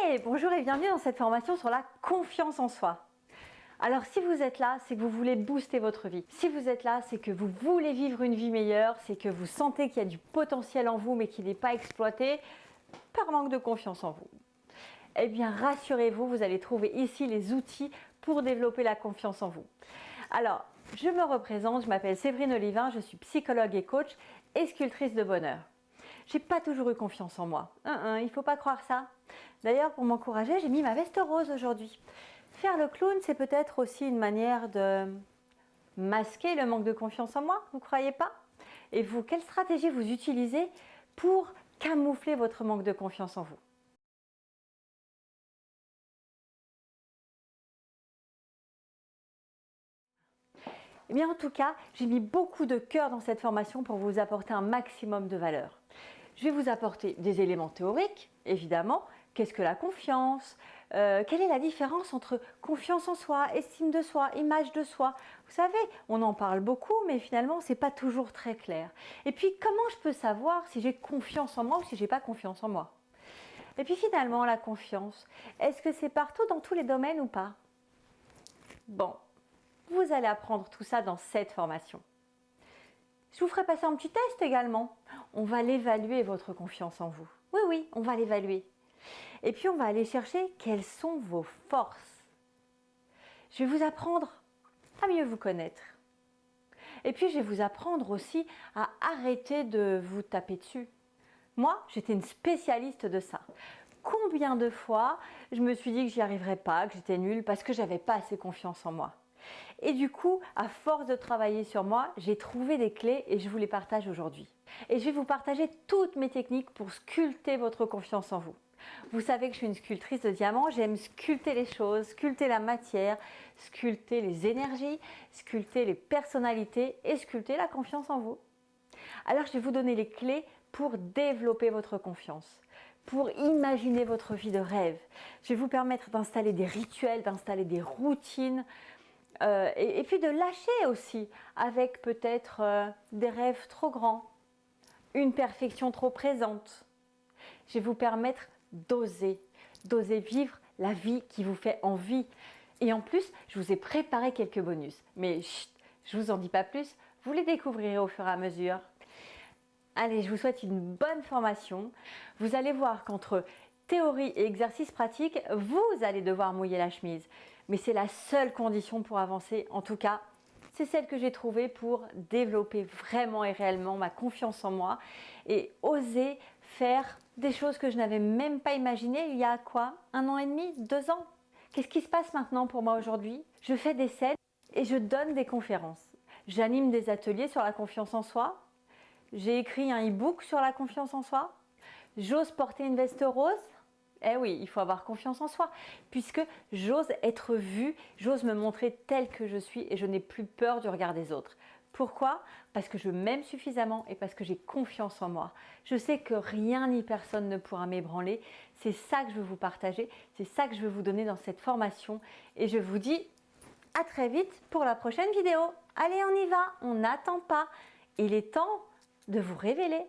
Hey, bonjour et bienvenue dans cette formation sur la confiance en soi. Alors si vous êtes là, c'est que vous voulez booster votre vie. Si vous êtes là, c'est que vous voulez vivre une vie meilleure, c'est que vous sentez qu'il y a du potentiel en vous mais qui n'est pas exploité par manque de confiance en vous. Eh bien rassurez-vous, vous allez trouver ici les outils pour développer la confiance en vous. Alors, je me représente, je m'appelle Séverine Olivin, je suis psychologue et coach et sculptrice de bonheur. J'ai pas toujours eu confiance en moi. Il ne faut pas croire ça. D'ailleurs, pour m'encourager, j'ai mis ma veste rose aujourd'hui. Faire le clown, c'est peut-être aussi une manière de masquer le manque de confiance en moi, vous ne croyez pas? Et vous, quelle stratégie vous utilisez pour camoufler votre manque de confiance en vous? Eh bien, en tout cas, j'ai mis beaucoup de cœur dans cette formation pour vous apporter un maximum de valeur. Je vais vous apporter des éléments théoriques, évidemment. Qu'est-ce que la confiance? Quelle est la différence entre confiance en soi, estime de soi, image de soi? Vous savez, on en parle beaucoup, mais finalement, ce n'est pas toujours très clair. Et puis, comment je peux savoir si j'ai confiance en moi ou si je n'ai pas confiance en moi? Et puis finalement, la confiance, est-ce que c'est partout dans tous les domaines ou pas? Bon, vous allez apprendre tout ça dans cette formation. Je vous ferai passer un petit test également. On va l'évaluer, votre confiance en vous. Oui, on va l'évaluer. Et puis, on va aller chercher quelles sont vos forces. Je vais vous apprendre à mieux vous connaître. Et puis, je vais vous apprendre aussi à arrêter de vous taper dessus. Moi, j'étais une spécialiste de ça. Combien de fois je me suis dit que j'y arriverais pas, que j'étais nulle parce que j'avais pas assez confiance en moi. Et du coup, à force de travailler sur moi, j'ai trouvé des clés et je vous les partage aujourd'hui. Et je vais vous partager toutes mes techniques pour sculpter votre confiance en vous. Vous savez que je suis une sculptrice de diamants, j'aime sculpter les choses, sculpter la matière, sculpter les énergies, sculpter les personnalités et sculpter la confiance en vous. Alors je vais vous donner les clés pour développer votre confiance, pour imaginer votre vie de rêve. Je vais vous permettre d'installer des rituels, d'installer des routines, et puis de lâcher aussi avec peut-être des rêves trop grands, une perfection trop présente. Je vais vous permettre d'oser vivre la vie qui vous fait envie. Et en plus, je vous ai préparé quelques bonus. Mais chut, je ne vous en dis pas plus, vous les découvrirez au fur et à mesure. Allez, je vous souhaite une bonne formation. Vous allez voir qu'entre théorie et exercice pratique, vous allez devoir mouiller la chemise. Mais c'est la seule condition pour avancer. En tout cas, c'est celle que j'ai trouvée pour développer vraiment et réellement ma confiance en moi et oser faire des choses que je n'avais même pas imaginées il y a quoi? 1 an et demi? 2 ans? Qu'est-ce qui se passe maintenant pour moi aujourd'hui? Je fais des scènes et je donne des conférences. J'anime des ateliers sur la confiance en soi. J'ai écrit un e-book sur la confiance en soi. J'ose porter une veste rose. Eh oui, il faut avoir confiance en soi, puisque j'ose être vue, j'ose me montrer telle que je suis et je n'ai plus peur du regard des autres. Pourquoi? Parce que je m'aime suffisamment et parce que j'ai confiance en moi. Je sais que rien ni personne ne pourra m'ébranler. C'est ça que je veux vous partager, c'est ça que je veux vous donner dans cette formation. Et je vous dis à très vite pour la prochaine vidéo. Allez, on y va, on n'attend pas. Il est temps de vous révéler.